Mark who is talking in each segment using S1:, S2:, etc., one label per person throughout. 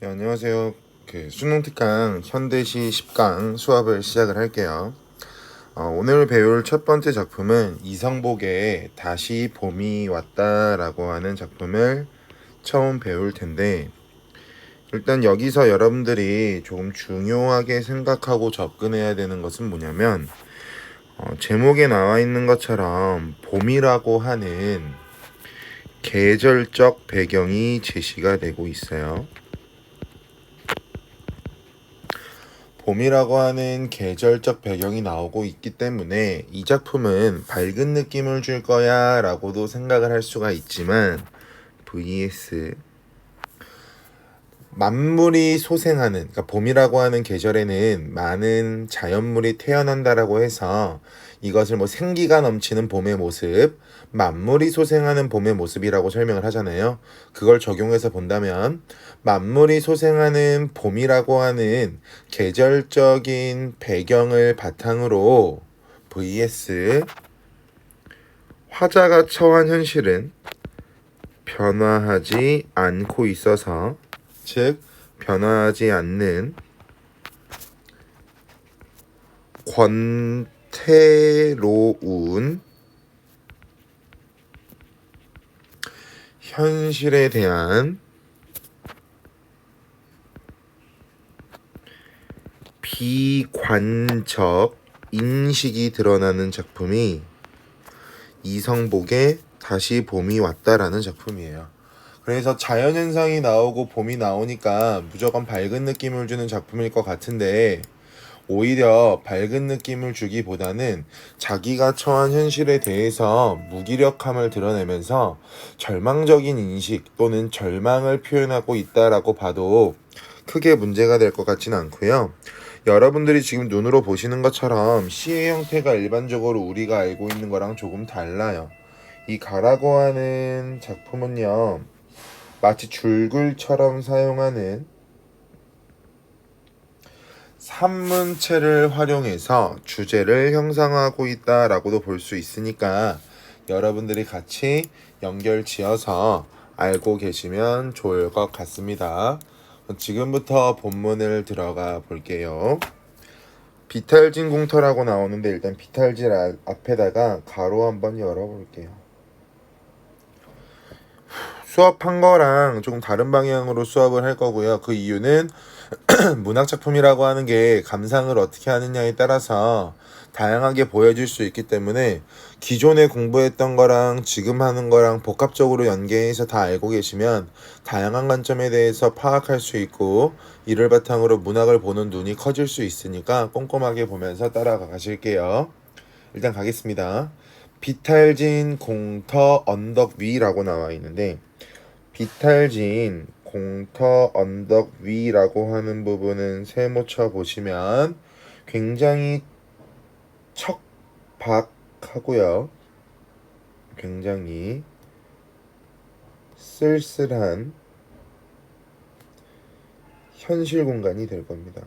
S1: 네, 안녕하세요. 수능 특강 현대시 10강 수업을 시작을 할게요. 오늘 배울 첫 번째 작품은 이성복의 다시 봄이 왔다라고 하는 작품을 처음 배울 텐데, 일단 여기서 여러분들이 조금 중요하게 생각하고 접근해야 되는 것은 뭐냐면, 제목에 나와 있는 것처럼 봄이라고 하는 계절적 배경이 제시가 되고 있어요. 봄이라고 하는 계절적 배경이 나오고 있기 때문에 이 작품은 밝은 느낌을 줄 거야 라고도 생각을 할 수가 있지만 vs 만물이 소생하는, 그러니까 봄이라고 하는 계절에는 많은 자연물이 태어난다라고 해서 이것을 뭐 생기가 넘치는 봄의 모습, 만물이 소생하는 봄의 모습이라고 설명을 하잖아요. 그걸 적용해서 본다면 만물이 소생하는 봄이라고 하는 계절적인 배경을 바탕으로 vs 화자가 처한 현실은 변화하지 않고 있어서, 즉 변화하지 않는 권태로운 현실에 대한 비관적 인식이 드러나는 작품이 이성복의 다시 봄이 왔다라는 작품이에요. 그래서 자연현상이 나오고 봄이 나오니까 무조건 밝은 느낌을 주는 작품일 것 같은데, 오히려 밝은 느낌을 주기보다는 자기가 처한 현실에 대해서 무기력함을 드러내면서 절망적인 인식 또는 절망을 표현하고 있다라고 봐도 크게 문제가 될 것 같지는 않고요. 여러분들이 지금 눈으로 보시는 것처럼 시의 형태가 일반적으로 우리가 알고 있는 거랑 조금 달라요. 이 가라고 하는 작품은요, 마치 줄글처럼 사용하는 산문체를 활용해서 주제를 형상화하고 있다라고도 볼 수 있으니까 여러분들이 같이 연결 지어서 알고 계시면 좋을 것 같습니다. 지금부터 본문을 들어가 볼게요. 비탈진 공터라고 나오는데 일단 비탈진 앞에다가 가로 한번 열어볼게요. 수업한 거랑 조금 다른 방향으로 수업을 할 거고요. 그 이유는 문학작품이라고 하는 게 감상을 어떻게 하느냐에 따라서 다양하게 보여질 수 있기 때문에 기존에 공부했던 거랑 지금 하는 거랑 복합적으로 연계해서 다 알고 계시면 다양한 관점에 대해서 파악할 수 있고, 이를 바탕으로 문학을 보는 눈이 커질 수 있으니까 꼼꼼하게 보면서 따라가 가실게요. 일단 가겠습니다. 비탈진 공터 언덕 위라고 나와 있는데, 비탈진 공터 언덕 위라고 하는 부분은 세모쳐 보시면 굉장히 척박하고요, 굉장히 쓸쓸한 현실 공간이 될 겁니다.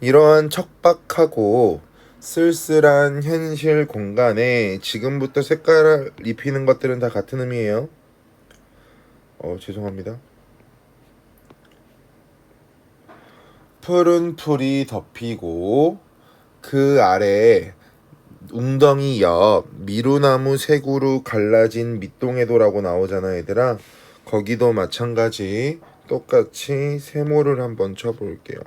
S1: 이러한 척박하고 쓸쓸한 현실 공간에 지금부터 색깔을 입히는 것들은 다 같은 의미예요. 죄송합니다. 푸른 풀이 덮이고 그 아래에 웅덩이 옆 미루나무 색으로 갈라진 밑동해도라고 나오잖아 얘들아. 거기도 마찬가지 똑같이 세모를 한번 쳐볼게요.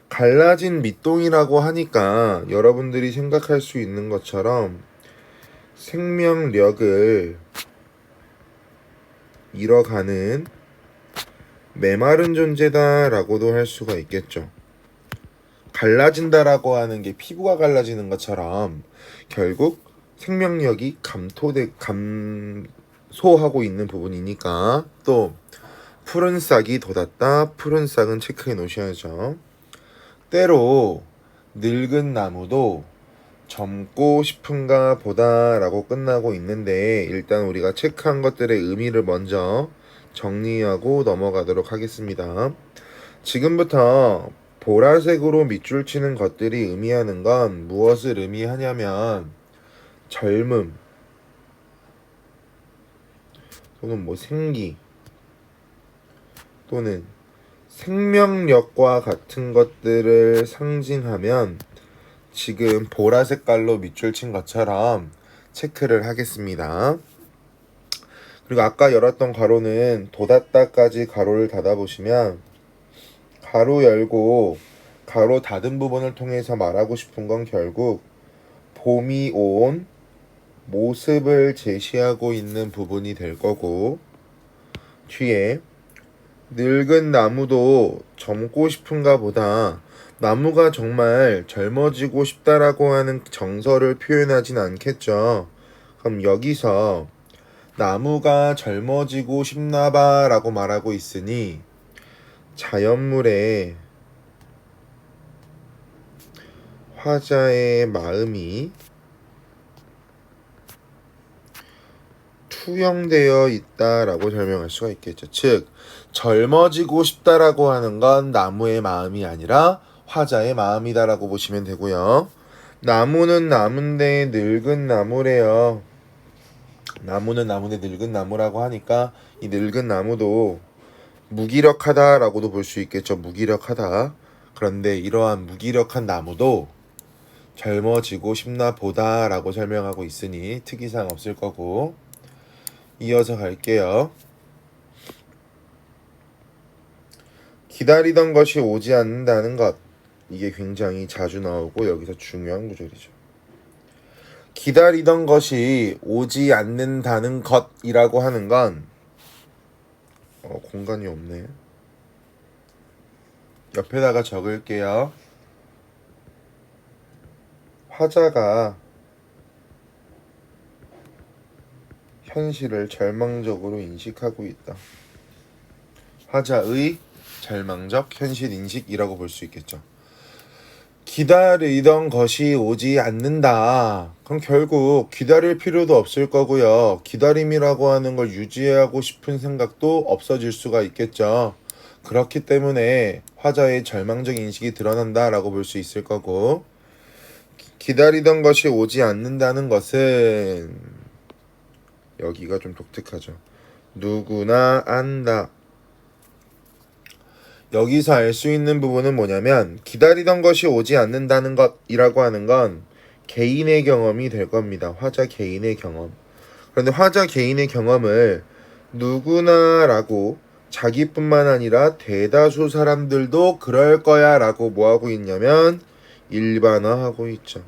S1: 갈라진 밑동이라고 하니까 여러분들이 생각할 수 있는 것처럼 생명력을 잃어가는 메마른 존재다라고도 할 수가 있겠죠. 갈라진다라고 하는 게 피부가 갈라지는 것처럼 결국 생명력이 감소하고 있는 부분이니까. 또 푸른 싹이 돋았다. 푸른 싹은 체크해 놓으셔야죠. 때로 늙은 나무도 젊고 싶은가 보다 라고 끝나고 있는데, 일단 우리가 체크한 것들의 의미를 먼저 정리하고 넘어가도록 하겠습니다. 지금부터 보라색으로 밑줄 치는 것들이 의미하는 건 무엇을 의미하냐면 젊음, 또는 뭐 생기 또는 생명력과 같은 것들을 상징하면 지금 보라 색깔로 밑줄 친 것처럼 체크를 하겠습니다. 그리고 아까 열었던 괄호는 돋았다까지 가로를 닫아보시면 가로 열고 가로 닫은 부분을 통해서 말하고 싶은 건 결국 봄이 온 모습을 제시하고 있는 부분이 될 거고, 뒤에 늙은 나무도 젊고 싶은가 보다 나무가 정말 젊어지고 싶다라고 하는 정서를 표현하진 않겠죠. 그럼 여기서 나무가 젊어지고 싶나봐 라고 말하고 있으니 자연물에 화자의 마음이 투영되어 있다라고 설명할 수가 있겠죠. 즉 젊어지고 싶다라고 하는 건 나무의 마음이 아니라 화자의 마음이다라고 보시면 되고요. 나무는 나무인데 늙은 나무래요. 나무는 나무인데 늙은 나무라고 하니까 이 늙은 나무도 무기력하다라고도 볼 수 있겠죠. 무기력하다. 그런데 이러한 무기력한 나무도 젊어지고 싶나 보다라고 설명하고 있으니 특이사항 없을 거고, 이어서 갈게요. 기다리던 것이 오지 않는다는 것, 이게 굉장히 자주 나오고 여기서 중요한 구절이죠. 기다리던 것이 오지 않는다는 것이라고 하는 건 공간이 없네. 옆에다가 적을게요. 화자가 현실을 절망적으로 인식하고 있다. 화자의 절망적 현실 인식이라고 볼 수 있겠죠. 기다리던 것이 오지 않는다. 그럼 결국 기다릴 필요도 없을 거고요. 기다림이라고 하는 걸 유지하고 싶은 생각도 없어질 수가 있겠죠. 그렇기 때문에 화자의 절망적 인식이 드러난다라고 볼 수 있을 거고, 기다리던 것이 오지 않는다는 것은 여기가 좀 독특하죠. 누구나 안다. 여기서 알 수 있는 부분은 뭐냐면 기다리던 것이 오지 않는다는 것이라고 하는 건 개인의 경험이 될 겁니다. 화자 개인의 경험. 그런데 화자 개인의 경험을 누구나라고 자기뿐만 아니라 대다수 사람들도 그럴 거야 라고 뭐하고 있냐면 일반화하고 있죠.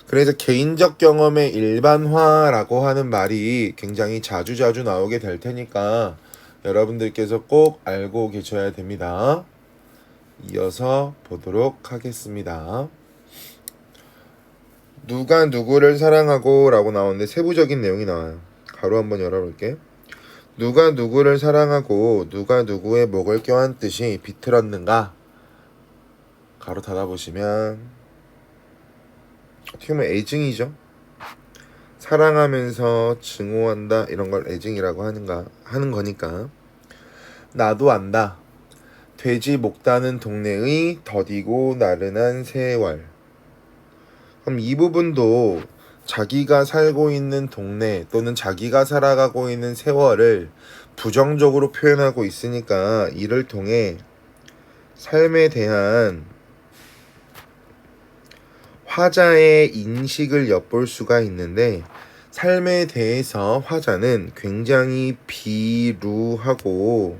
S1: 그래서 개인적 경험의 일반화라고 하는 말이 굉장히 자주 나오게 될 테니까 여러분들께서 꼭 알고 계셔야 됩니다. 이어서 보도록 하겠습니다. 누가 누구를 사랑하고 라고 나오는데 세부적인 내용이 나와요. 가로 한번 열어볼게. 누가 누구를 사랑하고 누가 누구의 목을 껴안듯이 비틀었는가? 가로 닫아보시면 어떻게 보면 애증이죠. 사랑하면서 증오한다 이런 걸 애증이라고 하는 거니까. 나도 안다. 돼지 목 따는 동네의 더디고 나른한 세월. 그럼 이 부분도 자기가 살고 있는 동네 또는 자기가 살아가고 있는 세월을 부정적으로 표현하고 있으니까 이를 통해 삶에 대한 화자의 인식을 엿볼 수가 있는데, 삶에 대해서 화자는 굉장히 비루하고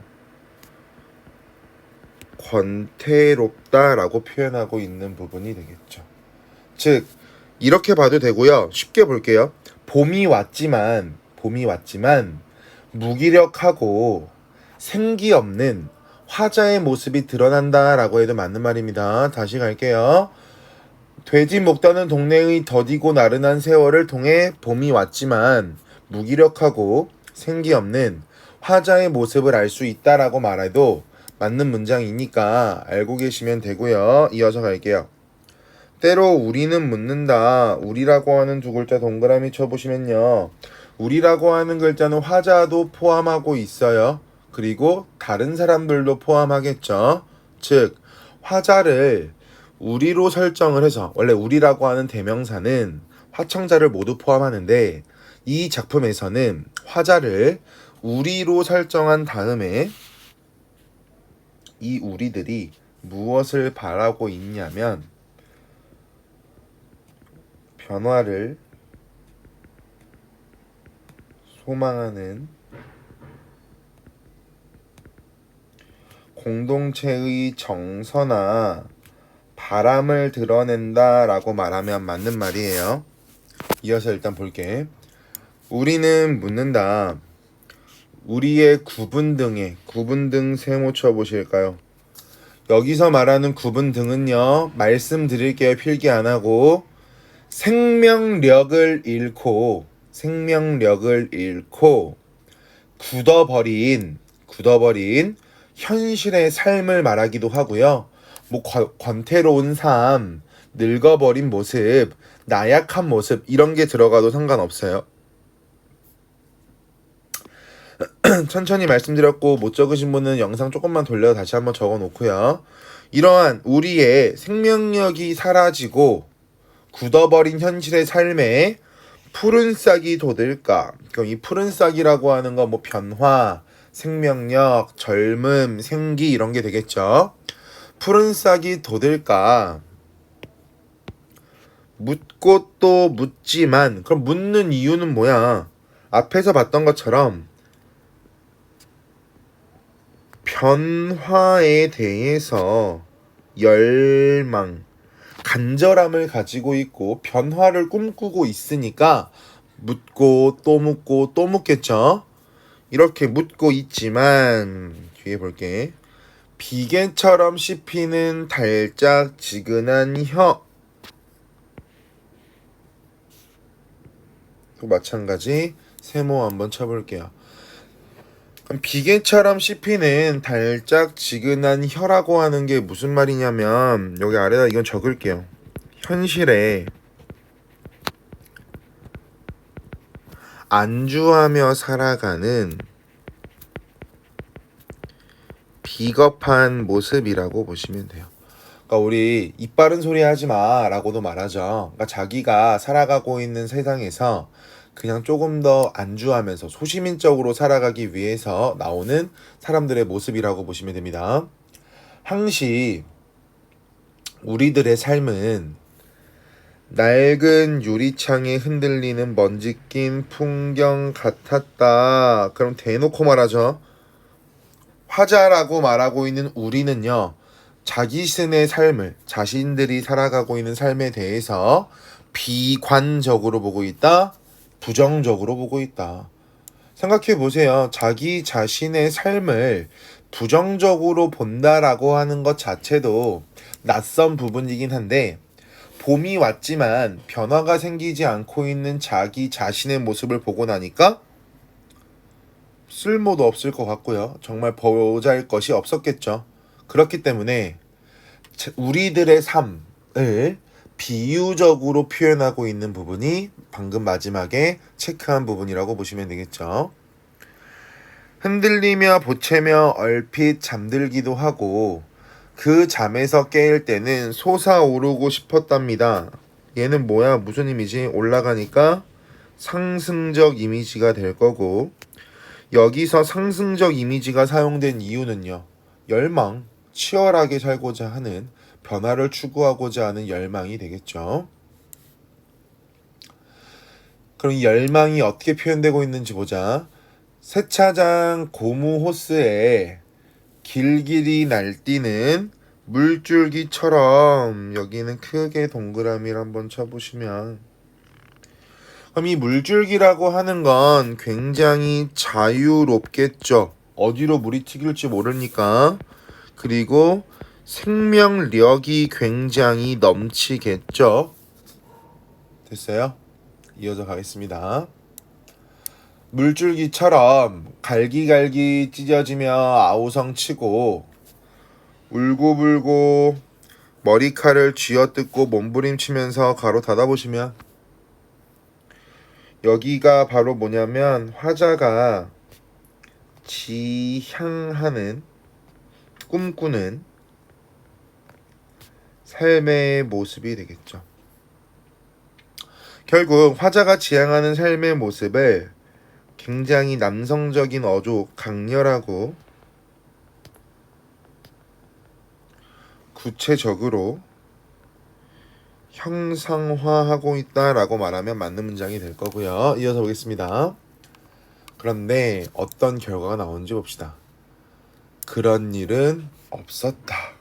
S1: 권태롭다라고 표현하고 있는 부분이 되겠죠. 즉 이렇게 봐도 되고요. 쉽게 볼게요. 봄이 왔지만 무기력하고 생기 없는 화자의 모습이 드러난다라고 해도 맞는 말입니다. 다시 갈게요. 돼지 목 따는 동네의 더디고 나른한 세월을 통해 봄이 왔지만 무기력하고 생기 없는 화자의 모습을 알 수 있다라고 말해도 맞는 문장이니까 알고 계시면 되고요. 이어서 갈게요. 때로 우리는 묻는다. 우리라고 하는 두 글자 동그라미 쳐보시면요. 우리라고 하는 글자는 화자도 포함하고 있어요. 그리고 다른 사람들도 포함하겠죠. 즉 화자를 우리로 설정을 해서, 원래 우리라고 하는 대명사는 화청자를 모두 포함하는데 이 작품에서는 화자를 우리로 설정한 다음에 이 우리들이 무엇을 바라고 있냐면 변화를 소망하는 공동체의 정서나 바람을 드러낸다 라고 말하면 맞는 말이에요. 이어서 일단 볼게. 우리는 묻는다. 우리의 구분등 세모 쳐보실까요? 여기서 말하는 구분등은요, 말씀드릴게요. 필기 안 하고 생명력을 잃고 굳어버린 현실의 삶을 말하기도 하고요. 뭐 권태로운 삶, 늙어버린 모습, 나약한 모습 이런 게 들어가도 상관없어요. 천천히 말씀드렸고 못 적으신 분은 영상 조금만 돌려 다시 한번 적어 놓고요. 이러한 우리의 생명력이 사라지고 굳어버린 현실의 삶에 푸른 싹이 돋을까? 그럼 이 푸른 싹이라고 하는 건 뭐 변화, 생명력, 젊음, 생기 이런 게 되겠죠. 푸른 싹이 돋을까? 묻고 또 묻지만, 그럼 묻는 이유는 뭐야? 앞에서 봤던 것처럼 변화에 대해서 열망, 간절함을 가지고 있고 변화를 꿈꾸고 있으니까 묻고 또 묻고 또 묻겠죠. 이렇게 묻고 있지만 뒤에 볼게. 비계처럼 씹히는 달짝지근한 혀. 또 마찬가지 세모 한번 쳐볼게요. 그럼 비계처럼 씹히는 달짝지근한 혀라고 하는 게 무슨 말이냐면 여기 아래다 이건 적을게요. 현실에 안주하며 살아가는 비겁한 모습이라고 보시면 돼요. 그러니까 우리 입 바른 소리 하지 마 라고도 말하죠. 그러니까 자기가 살아가고 있는 세상에서 그냥 조금 더 안주하면서 소시민적으로 살아가기 위해서 나오는 사람들의 모습이라고 보시면 됩니다. 항시 우리들의 삶은 낡은 유리창에 흔들리는 먼지 낀 풍경 같았다. 그럼 대놓고 말하죠. 화자라고 말하고 있는 우리는요, 자신의 삶을, 자신들이 살아가고 있는 삶에 대해서 비관적으로 보고 있다, 부정적으로 보고 있다. 생각해 보세요. 자기 자신의 삶을 부정적으로 본다라고 하는 것 자체도 낯선 부분이긴 한데, 봄이 왔지만 변화가 생기지 않고 있는 자기 자신의 모습을 보고 나니까 쓸모도 없을 것 같고요. 정말 보잘 것이 없었겠죠. 그렇기 때문에 우리들의 삶을 비유적으로 표현하고 있는 부분이 방금 마지막에 체크한 부분이라고 보시면 되겠죠. 흔들리며 보채며 얼핏 잠들기도 하고 그 잠에서 깨일 때는 솟아오르고 싶었답니다. 얘는 뭐야? 무슨 이미지? 올라가니까 상승적 이미지가 될 거고, 여기서 상승적 이미지가 사용된 이유는요, 열망, 치열하게 살고자 하는, 변화를 추구하고자 하는 열망이 되겠죠. 그럼 이 열망이 어떻게 표현되고 있는지 보자. 세차장 고무 호스에 길길이 날뛰는 물줄기처럼, 여기는 크게 동그라미를 한번 쳐보시면, 그럼 이 물줄기라고 하는 건 굉장히 자유롭겠죠. 어디로 물이 튀길지 모르니까. 그리고 생명력이 굉장히 넘치겠죠. 됐어요? 이어서 가겠습니다. 물줄기처럼 갈기갈기 찢어지며 아우성치고 울고불고 머리칼을 쥐어뜯고 몸부림치면서 가로 닫아보시면, 여기가 바로 뭐냐면 화자가 지향하는, 꿈꾸는 삶의 모습이 되겠죠. 결국 화자가 지향하는 삶의 모습을 굉장히 남성적인 어조, 강렬하고 구체적으로 형상화하고 있다라고 말하면 맞는 문장이 될 거고요. 이어서 보겠습니다. 그런데 어떤 결과가 나오는지 봅시다. 그런 일은 없었다.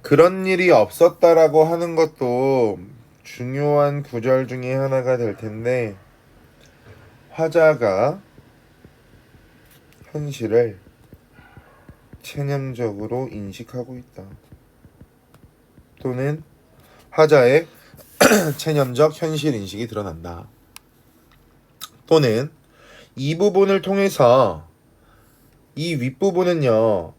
S1: 그런 일이 없었다라고 하는 것도 중요한 구절 중에 하나가 될 텐데, 화자가 현실을 체념적으로 인식하고 있다. 또는 화자의 체념적 현실 인식이 드러난다. 또는 이 부분을 통해서 이 윗부분은요,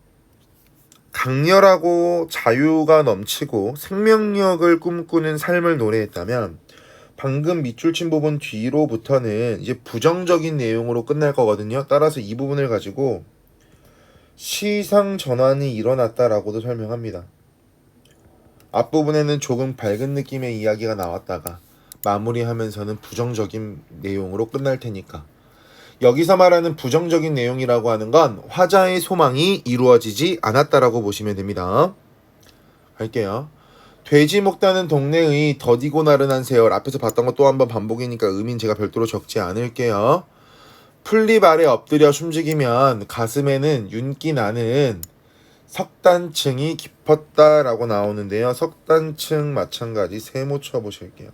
S1: 강렬하고 자유가 넘치고 생명력을 꿈꾸는 삶을 노래했다면, 방금 밑줄 친 부분 뒤로부터는 이제 부정적인 내용으로 끝날 거거든요. 따라서 이 부분을 가지고 시상 전환이 일어났다라고도 설명합니다. 앞부분에는 조금 밝은 느낌의 이야기가 나왔다가 마무리하면서는 부정적인 내용으로 끝날 테니까, 여기서 말하는 부정적인 내용이라고 하는 건 화자의 소망이 이루어지지 않았다라고 보시면 됩니다. 할게요. 돼지 먹다는 동네의 더디고 나른한 세월, 앞에서 봤던 거 또 한번 반복이니까 의미는 제가 별도로 적지 않을게요. 풀잎 아래 엎드려 숨지기면 가슴에는 윤기 나는 석단층이 깊었다라고 나오는데요. 석단층 마찬가지 세모 쳐보실게요.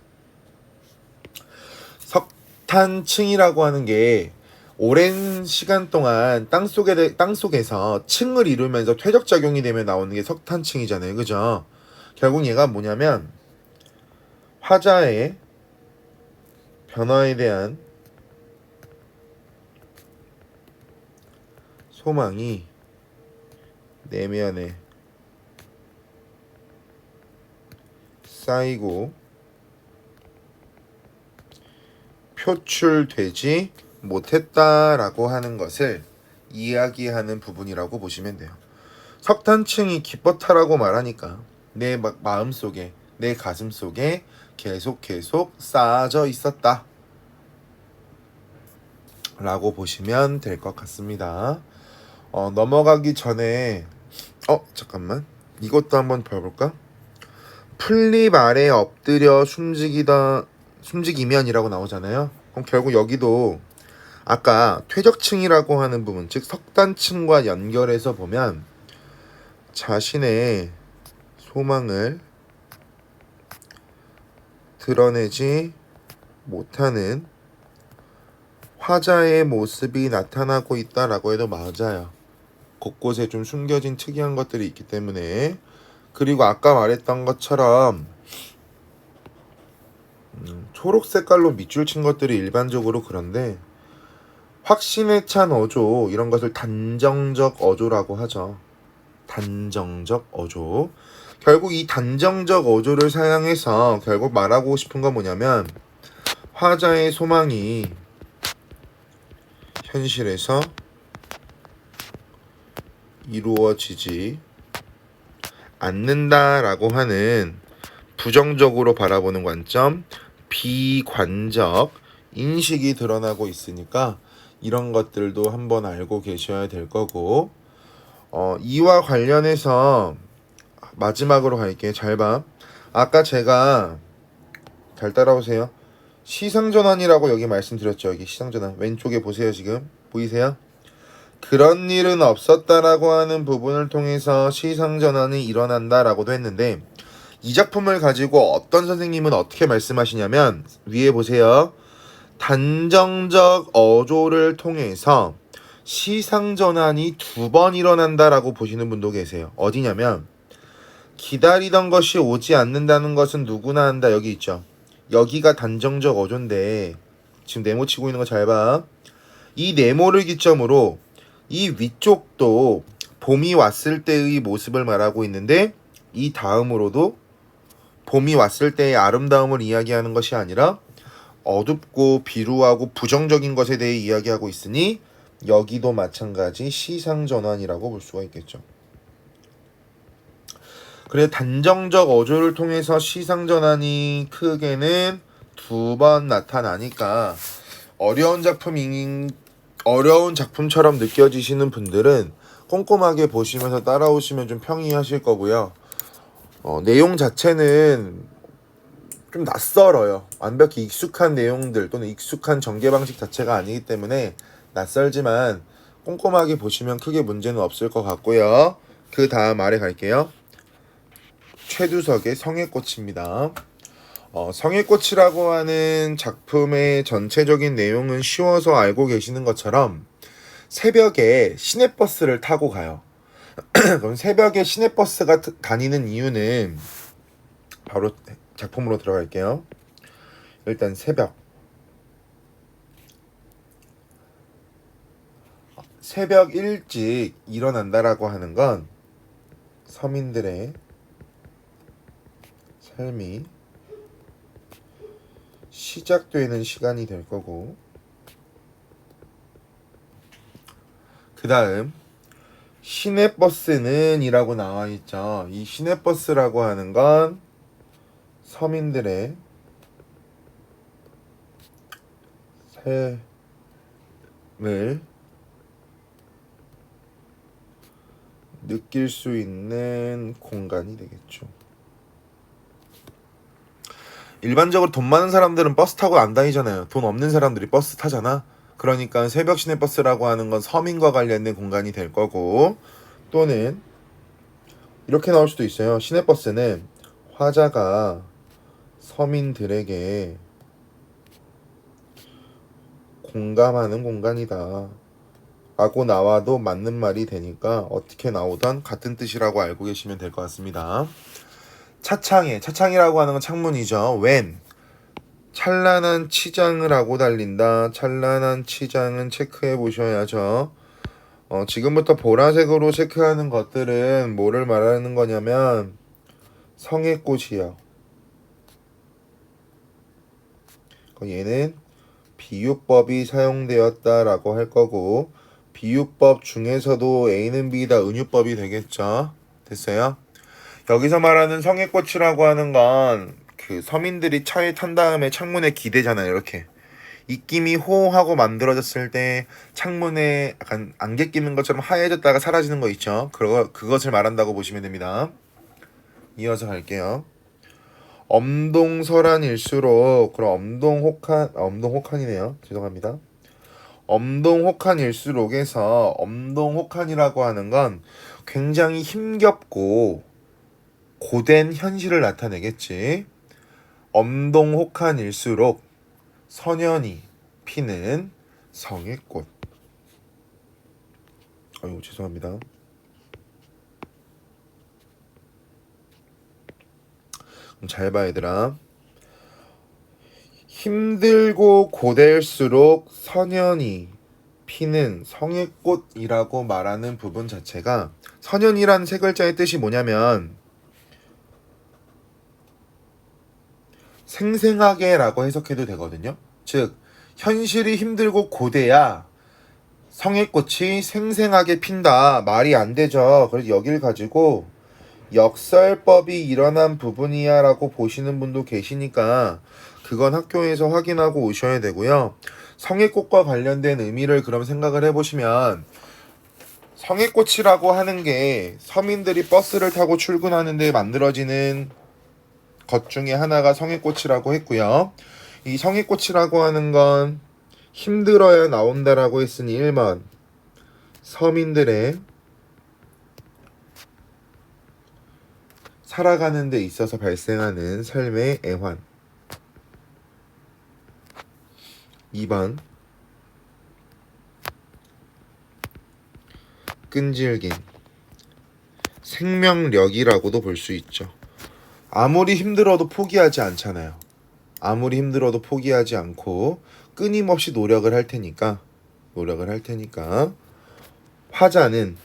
S1: 석탄층이라고 하는 게 오랜 시간 동안 땅속에서 층을 이루면서 퇴적작용이 되면 나오는 게 석탄층이잖아요. 그죠? 결국 얘가 뭐냐면 화자의 변화에 대한 소망이 내면에 쌓이고 표출되지 못했다라고 하는 것을 이야기하는 부분이라고 보시면 돼요. 석탄층이 깊었다라고 말하니까 내 마음속에, 내 가슴속에 계속 쌓아져 있었다 라고 보시면 될 것 같습니다. 넘어가기 전에 잠깐만, 이것도 한번 봐볼까? 풀잎 아래 엎드려 숨지기면이라고 나오잖아요. 그럼 결국 여기도 아까 퇴적층이라고 하는 부분, 즉 석단층과 연결해서 보면 자신의 소망을 드러내지 못하는 화자의 모습이 나타나고 있다라고 해도 맞아요. 곳곳에 좀 숨겨진 특이한 것들이 있기 때문에. 그리고 아까 말했던 것처럼 초록 색깔로 밑줄 친 것들이 일반적으로 그런데, 확신에 찬 어조, 이런 것을 단정적 어조라고 하죠. 단정적 어조. 결국 이 단정적 어조를 사용해서 결국 말하고 싶은 건 뭐냐면, 화자의 소망이 현실에서 이루어지지 않는다라고 하는 부정적으로 바라보는 관점, 비관적 인식이 드러나고 있으니까 이런 것들도 한번 알고 계셔야 될 거고, 이와 관련해서 마지막으로 갈게요. 잘 봐. 아까 제가, 잘 따라오세요. 시상전환이라고 여기 말씀드렸죠. 여기 시상전환 왼쪽에 보세요. 지금 보이세요? 그런 일은 없었다라고 하는 부분을 통해서 시상전환이 일어난다라고도 했는데, 이 작품을 가지고 어떤 선생님은 어떻게 말씀하시냐면, 위에 보세요. 단정적 어조를 통해서 시상전환이 2번 일어난다라고 보시는 분도 계세요. 어디냐면, 기다리던 것이 오지 않는다는 것은 누구나 한다. 여기 있죠. 여기가 단정적 어조인데, 지금 네모 치고 있는 거 잘 봐. 이 네모를 기점으로 이 위쪽도 봄이 왔을 때의 모습을 말하고 있는데, 이 다음으로도 봄이 왔을 때의 아름다움을 이야기하는 것이 아니라 어둡고 비루하고 부정적인 것에 대해 이야기하고 있으니, 여기도 마찬가지 시상전환이라고 볼 수가 있겠죠. 그래 단정적 어조를 통해서 시상전환이 크게는 2번 나타나니까 어려운 작품처럼 느껴지시는 분들은 꼼꼼하게 보시면서 따라오시면 좀 평이하실 거고요. 내용 자체는 좀 낯설어요. 완벽히 익숙한 내용들 또는 익숙한 전개 방식 자체가 아니기 때문에 낯설지만 꼼꼼하게 보시면 크게 문제는 없을 것 같고요. 그 다음 아래 갈게요. 최두석의 성애꽃입니다. 성애꽃이라고 하는 작품의 전체적인 내용은 쉬워서 알고 계시는 것처럼 새벽에 시내버스를 타고 가요. 그럼 새벽에 시내버스가 다니는 이유는 바로 작품으로 들어갈게요. 일단 새벽 일찍 일어난다라고 하는 건 서민들의 삶이 시작되는 시간이 될 거고, 그 다음 시내버스는 이라고 나와 있죠. 이 시내버스라고 하는 건 서민들의 삶을 느낄 수 있는 공간이 되겠죠. 일반적으로 돈 많은 사람들은 버스 타고 안 다니잖아요. 돈 없는 사람들이 버스 타잖아. 그러니까 새벽 시내버스라고 하는 건 서민과 관련된 공간이 될 거고, 또는 이렇게 나올 수도 있어요. 시내버스는 화자가 서민들에게 공감하는 공간이다 라고 나와도 맞는 말이 되니까 어떻게 나오던 같은 뜻이라고 알고 계시면 될 것 같습니다. 차창이라고 하는 건 창문이죠. when 찬란한 치장을 하고 달린다. 찬란한 치장은 체크해 보셔야죠. 지금부터 보라색으로 체크하는 것들은 뭐를 말하는 거냐면 성애꽃이요. 얘는 비유법이 사용되었다라고 할 거고, 비유법 중에서도 A는 B다 은유법이 되겠죠. 됐어요? 여기서 말하는 성애꽃이라고 하는 건 그 서민들이 차에 탄 다음에 창문에 기대잖아요. 이렇게 입김이 호하고 만들어졌을 때 창문에 약간 안개 끼는 것처럼 하얘졌다가 사라지는 거 있죠. 그것을 말한다고 보시면 됩니다. 이어서 갈게요. 엄동설한일수록, 그럼 엄동혹한이네요. 죄송합니다. 엄동혹한일수록에서 엄동혹한이라고 하는 건 굉장히 힘겹고 고된 현실을 나타내겠지. 엄동혹한일수록 선연이 피는 성애꽃. 아이고 죄송합니다. 잘 봐 얘들아. 힘들고 고될수록 선연이 피는 성애꽃이라고 말하는 부분 자체가, 선연이란 세 글자의 뜻이 뭐냐면 생생하게 라고 해석해도 되거든요. 즉 현실이 힘들고 고돼야 성애꽃이 생생하게 핀다. 말이 안 되죠. 그래서 여길 가지고 역설법이 일어난 부분이야 라고 보시는 분도 계시니까 그건 학교에서 확인하고 오셔야 되고요. 성애꽃과 관련된 의미를 그럼 생각을 해보시면, 성애꽃이라고 하는 게 서민들이 버스를 타고 출근하는데 만들어지는 것 중에 하나가 성애꽃이라고 했고요. 이 성애꽃이라고 하는 건 힘들어야 나온다라고 했으니 1번 서민들의 살아가는 데 있어서 발생하는 삶의 애환, 2번 끈질긴 생명력이라고도 볼 수 있죠. 아무리 힘들어도 포기하지 않잖아요. 아무리 힘들어도 포기하지 않고 끊임없이 노력을 할 테니까 화자는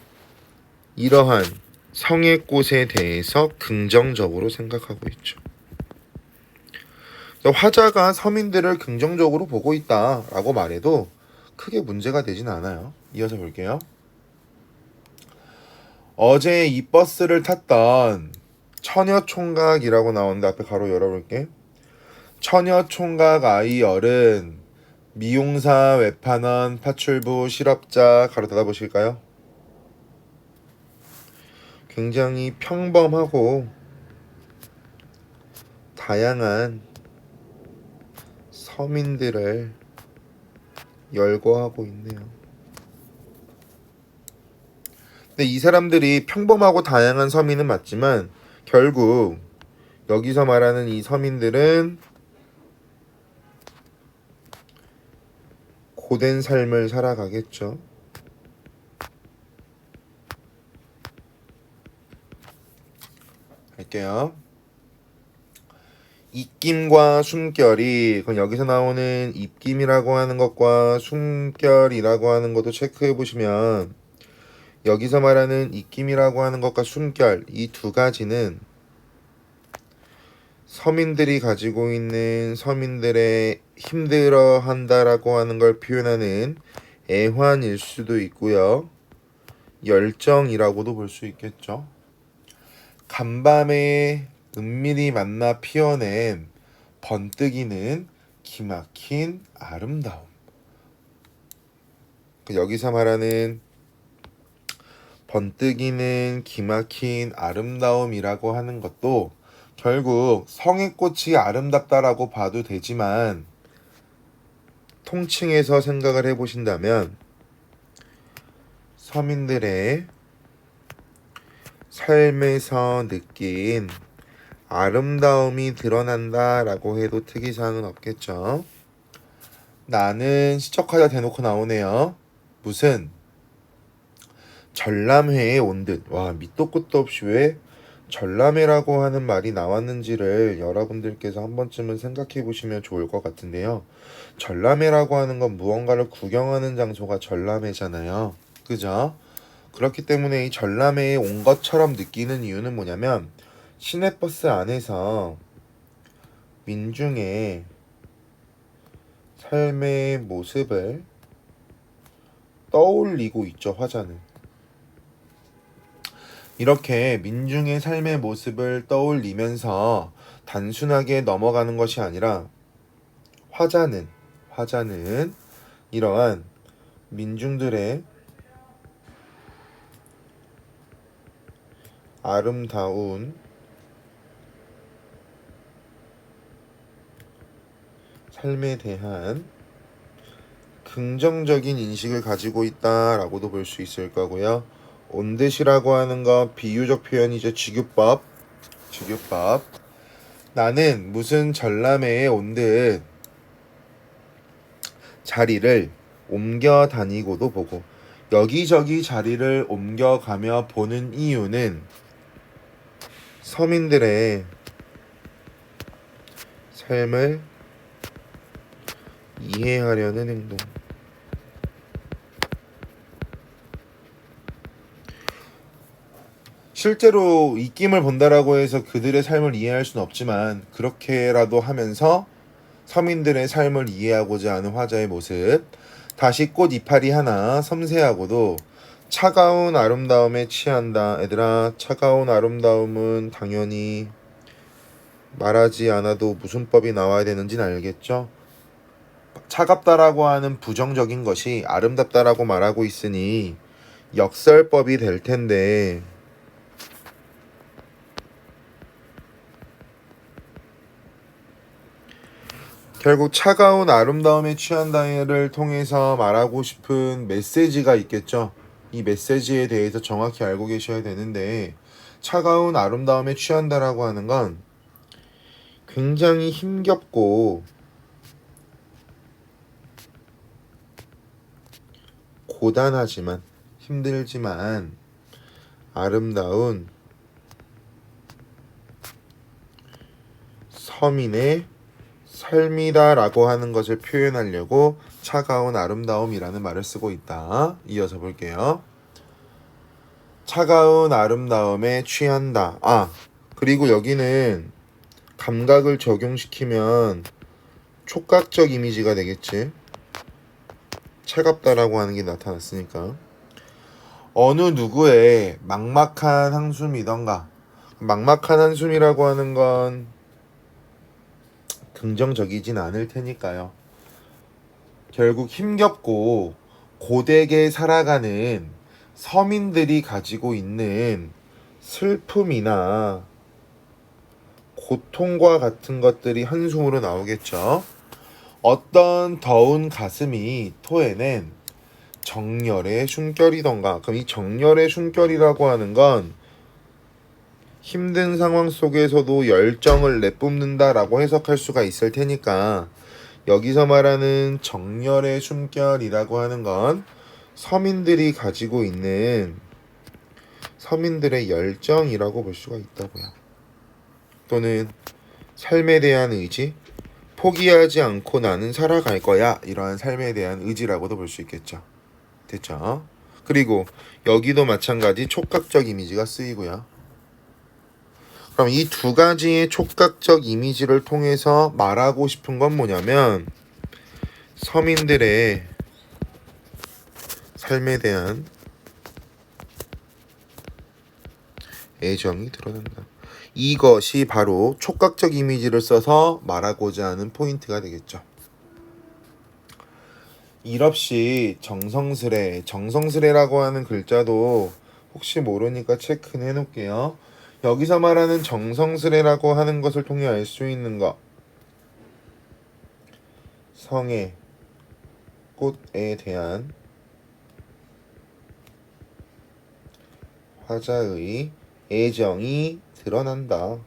S1: 이러한 성애꽃에 대해서 긍정적으로 생각하고 있죠. 화자가 서민들을 긍정적으로 보고 있다라고 말해도 크게 문제가 되진 않아요. 이어서 볼게요. 어제 이 버스를 탔던 처녀총각이라고 나오는데 앞에 가로 열어볼게. 처녀총각 아이 어른 미용사 외판원 파출부 실업자 가로 닫아보실까요? 굉장히 평범하고 다양한 서민들을 열거하고 있네요. 근데 이 사람들이 평범하고 다양한 서민은 맞지만 결국 여기서 말하는 이 서민들은 고된 삶을 살아가겠죠. 할게요. 입김과 숨결이, 그럼 여기서 나오는 입김이라고 하는 것과 숨결이라고 하는 것도 체크해 보시면 여기서 말하는 입김이라고 하는 것과 숨결, 이 두 가지는 서민들이 가지고 있는 서민들의 힘들어 한다라고 하는 걸 표현하는 애환일 수도 있고요. 열정이라고도 볼 수 있겠죠. 간밤에 은밀히 만나 피어낸 번뜩이는 기막힌 아름다움. 여기서 말하는 번뜩이는 기막힌 아름다움이라고 하는 것도 결국 성의꽃이 아름답다라고 봐도 되지만 통칭해서 생각을 해보신다면 서민들의 삶에서 느낀 아름다움이 드러난다라고 해도 특이사항은 없겠죠. 나는 시적하다 대놓고 나오네요. 무슨 전람회에 온 듯. 와, 밑도 끝도 없이 왜 전람회라고 하는 말이 나왔는지를 여러분들께서 한 번쯤은 생각해 보시면 좋을 것 같은데요. 전람회라고 하는 건 무언가를 구경하는 장소가 전람회잖아요. 그죠? 그렇기 때문에 이 전람회에 온 것처럼 느끼는 이유는 뭐냐면 시내버스 안에서 민중의 삶의 모습을 떠올리고 있죠, 화자는. 이렇게 민중의 삶의 모습을 떠올리면서 단순하게 넘어가는 것이 아니라 화자는 이러한 민중들의 아름다운 삶에 대한 긍정적인 인식을 가지고 있다라고도 볼 수 있을 거고요. 온 듯이라고 하는 거 비유적 표현이죠. 직유법. 나는 무슨 전람회에 온 듯 자리를 옮겨 다니고도 보고, 여기저기 자리를 옮겨가며 보는 이유는 서민들의 삶을 이해하려는 행동. 실제로 입김을 본다라고 해서 그들의 삶을 이해할 수는 없지만 그렇게라도 하면서 서민들의 삶을 이해하고자 하는 화자의 모습. 다시 꽃 이파리 하나 섬세하고도 차가운 아름다움에 취한다. 얘들아, 차가운 아름다움은 당연히 말하지 않아도 무슨 법이 나와야 되는지는 알겠죠? 차갑다라고 하는 부정적인 것이 아름답다라고 말하고 있으니 역설법이 될 텐데, 결국 차가운 아름다움에 취한다를 통해서 말하고 싶은 메시지가 있겠죠. 이 메시지에 대해서 정확히 알고 계셔야 되는데, 차가운 아름다움에 취한다라고 하는 건 굉장히 힘겹고 고단하지만, 힘들지만 아름다운 서민의 삶이다라고 하는 것을 표현하려고 차가운 아름다움이라는 말을 쓰고 있다. 이어서 볼게요. 차가운 아름다움에 취한다. 그리고 여기는 감각을 적용시키면 촉각적 이미지가 되겠지. 차갑다라고 하는 게 나타났으니까 어느 누구의 막막한 한숨이던가. 막막한 한숨이라고 하는 건 긍정적이진 않을 테니까요. 결국 힘겹고 고되게 살아가는 서민들이 가지고 있는 슬픔이나 고통과 같은 것들이 한숨으로 나오겠죠. 어떤 더운 가슴이 토에는 정열의 숨결이던가. 그럼 이 정열의 숨결이라고 하는 건 힘든 상황 속에서도 열정을 내뿜는다라고 해석할 수가 있을 테니까 여기서 말하는 정열의 숨결이라고 하는 건 서민들이 가지고 있는 서민들의 열정이라고 볼 수가 있다고요. 또는 삶에 대한 의지, 포기하지 않고 나는 살아갈 거야, 이러한 삶에 대한 의지라고도 볼 수 있겠죠. 됐죠? 그리고 여기도 마찬가지 촉각적 이미지가 쓰이고요. 그럼 이 두 가지의 촉각적 이미지를 통해서 말하고 싶은 건 뭐냐면 서민들의 삶에 대한 애정이 드러난다. 이것이 바로 촉각적 이미지를 써서 말하고자 하는 포인트가 되겠죠. 일 없이 정성스레라고 하는 글자도 혹시 모르니까 체크해 놓을게요. 여기서 말하는 정성스레라고 하는 것을 통해 알 수 있는 것, 성의 꽃에 대한 화자의 애정이 드러난다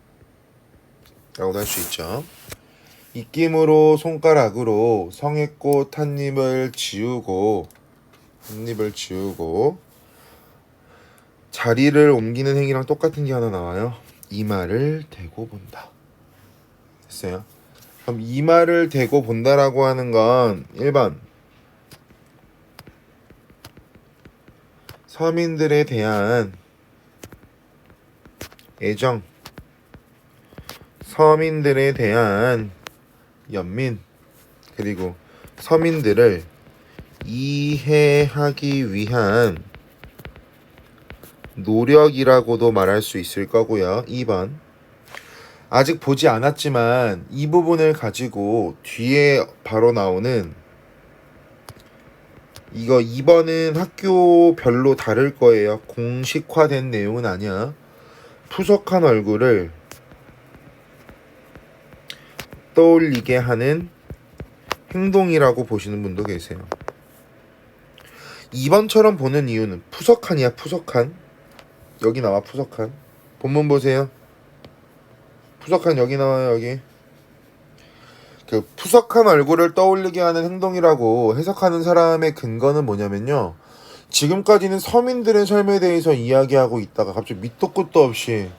S1: 라고도 할 수 있죠. 입김으로 손가락으로 성의꽃 한 입을 지우고 자리를 옮기는 행위랑 똑같은 게 하나 나와요. 이마를 대고 본다. 됐어요? 그럼 이마를 대고 본다라고 하는 건 1번 서민들에 대한 애정, 서민들에 대한 연민, 그리고 서민들을 이해하기 위한 노력이라고도 말할 수 있을 거고요. 2번 아직 보지 않았지만 이 부분을 가지고 뒤에 바로 나오는 이거 2번은 학교별로 다를 거예요. 공식화된 내용은 아니야. 푸석한 얼굴을 떠올리게 하는 행동이라고 보시는 분도 계세요. 2번처럼 보는 이유는 푸석한이야. 푸석한. 여기 나와. 푸석한. 본문 보세요. 푸석한 여기 나와요. 여기. 그 푸석한 얼굴을 떠올리게 하는 행동이라고 해석하는 사람의 근거는 뭐냐면요, 지금까지는 서민들의 삶에 대해서 이야기하고 있다가 갑자기 밑도 끝도 없이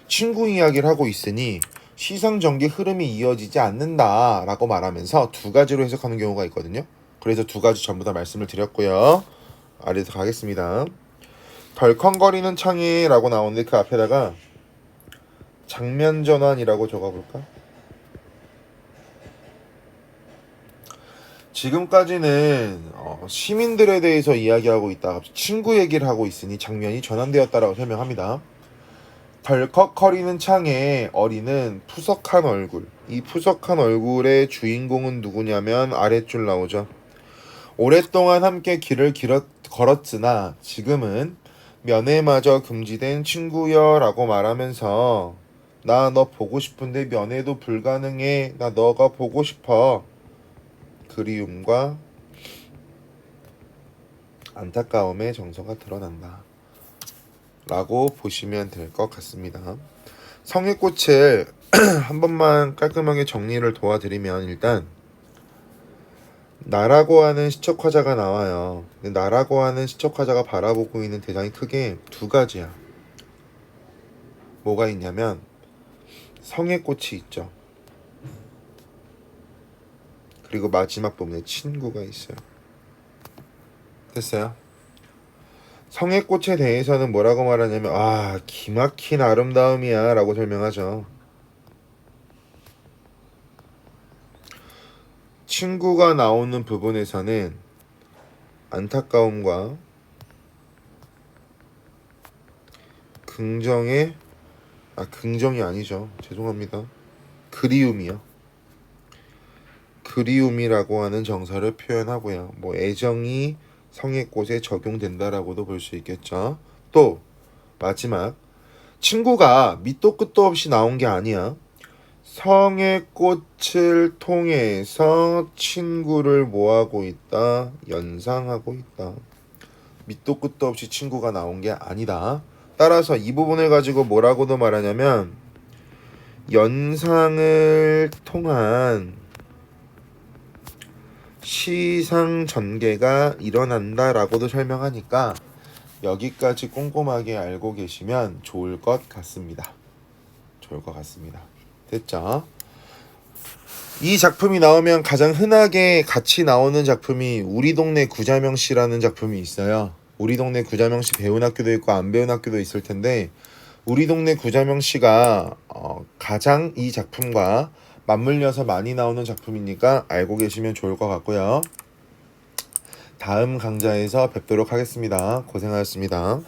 S1: 친구 이야기를 하고 있으니 시상전개 흐름이 이어지지 않는다라고 말하면서 두 가지로 해석하는 경우가 있거든요. 그래서 두 가지 전부 다 말씀을 드렸고요. 아래에서 가겠습니다. 덜컹거리는 창에 라고 나오는데 그 앞에다가 장면전환이라고 적어볼까? 지금까지는 시민들에 대해서 이야기하고 있다가 친구 얘기를 하고 있으니 장면이 전환되었다라고 설명합니다. 덜컥거리는 창에 어리는 푸석한 얼굴. 이 푸석한 얼굴의 주인공은 누구냐면 아랫줄 나오죠. 오랫동안 함께 길을 걸었으나 지금은 면회마저 금지된 친구여 라고 말하면서 나 너 보고 싶은데 면회도 불가능해. 나 너가 보고 싶어. 그리움과 안타까움의 정서가 드러난다 라고 보시면 될 것 같습니다. 성의꽃을 한 번만 깔끔하게 정리를 도와드리면, 일단 나라고 하는 시척화자가 나와요. 근데 나라고 하는 시척화자가 바라보고 있는 대상이 크게 두 가지야. 뭐가 있냐면 성의꽃이 있죠. 그리고 마지막 부분에 친구가 있어요. 됐어요? 성의꽃에 대해서는 뭐라고 말하냐면 기막힌 아름다움이야 라고 설명하죠. 친구가 나오는 부분에서는 안타까움과 긍정이 아니죠. 죄송합니다. 그리움이요. 그리움이라고 하는 정사를 표현하고요. 뭐 애정이 성의 꽃에 적용된다라고도 볼 수 있겠죠. 또 마지막 친구가 밑도 끝도 없이 나온 게 아니야. 성의 꽃을 통해서 친구를 뭐하고 있다? 연상하고 있다. 밑도 끝도 없이 친구가 나온 게 아니다. 따라서 이 부분을 가지고 뭐라고도 말하냐면 연상을 통한 시상 전개가 일어난다라고도 설명하니까 여기까지 꼼꼼하게 알고 계시면 좋을 것 같습니다. 됐죠? 이 작품이 나오면 가장 흔하게 같이 나오는 작품이 우리 동네 구자명시라는 작품이 있어요. 우리 동네 구자명시 배운 학교도 있고 안 배운 학교도 있을 텐데 우리 동네 구자명시가 가장 이 작품과 맞물려서 많이 나오는 작품이니까 알고 계시면 좋을 것 같고요. 다음 강좌에서 뵙도록 하겠습니다. 고생하셨습니다.